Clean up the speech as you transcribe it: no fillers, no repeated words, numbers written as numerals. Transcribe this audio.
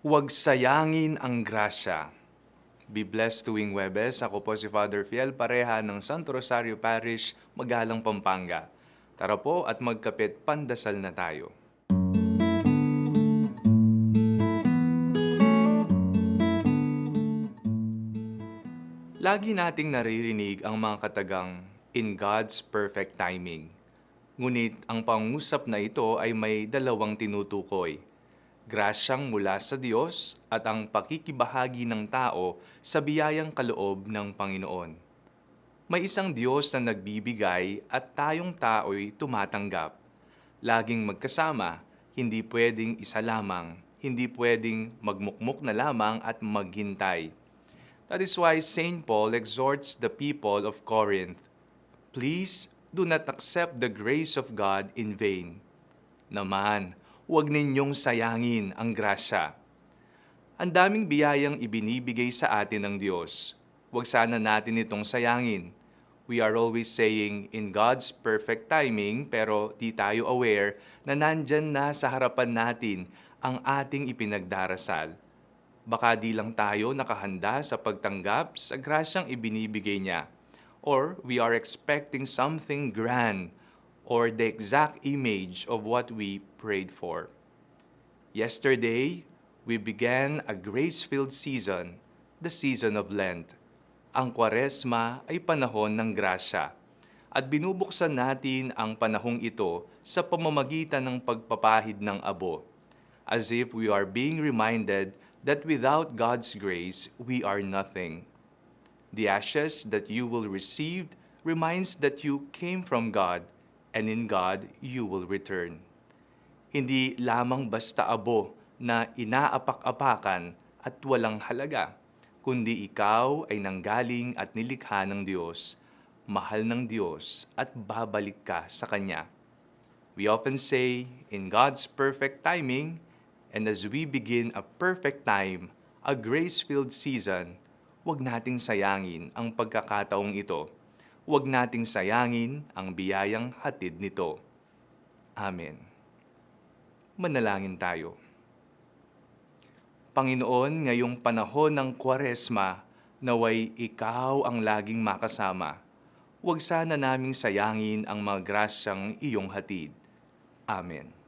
Huwag sayangin ang grasya. Be blessed tuwing Webes. Ako po si Father Fiel Pareha ng Santo Rosario Parish, Magalang, Pampanga. Tara po at magkapit pandasal na tayo. Lagi nating naririnig ang mga katagang in God's perfect timing. Ngunit ang pangusap na ito ay may dalawang tinutukoy. Grasyang mula sa Diyos at ang pakikibahagi ng tao sa biyayang kaloob ng Panginoon. May isang Diyos na nagbibigay at tayong tao'y tumatanggap. Laging magkasama, hindi pwedeng isa lamang, hindi pwedeng magmukmuk na lamang at maghintay. That is why St. Paul exhorts the people of Corinth, "Please do not accept the grace of God in vain." Naman, huwag ninyong sayangin ang grasya. Ang daming biyayang ibinibigay sa atin ng Diyos. Huwag sana natin itong sayangin. We are always saying in God's perfect timing, pero di tayo aware na nandyan na sa harapan natin ang ating ipinagdarasal. Baka di lang tayo nakahanda sa pagtanggap sa grasyang ibinibigay niya. Or we are expecting something grand or the exact image of what we prayed for. Yesterday, we began a grace-filled season, the season of Lent. Ang Kwaresma ay panahon ng grasya. At binubuksan natin ang panahong ito sa pamamagitan ng pagpapahid ng abo. As if we are being reminded that without God's grace, we are nothing. The ashes that you will receive reminds that you came from God, and in God you will return. Hindi lamang basta abo na inaapak-apakan at walang halaga, kundi ikaw ay nanggaling at nilikha ng Diyos, mahal ng Diyos at babalik ka sa Kanya. We often say, in God's perfect timing, and as we begin a perfect time, a grace-filled season, huwag nating sayangin ang pagkakataong ito. Huwag nating sayangin ang biyayang hatid nito. Amen. Manalangin tayo. Panginoon, ngayong panahon ng Kwaresma, naway Ikaw ang laging makasama. Huwag sana naming sayangin ang mga grasyang iyong hatid. Amen.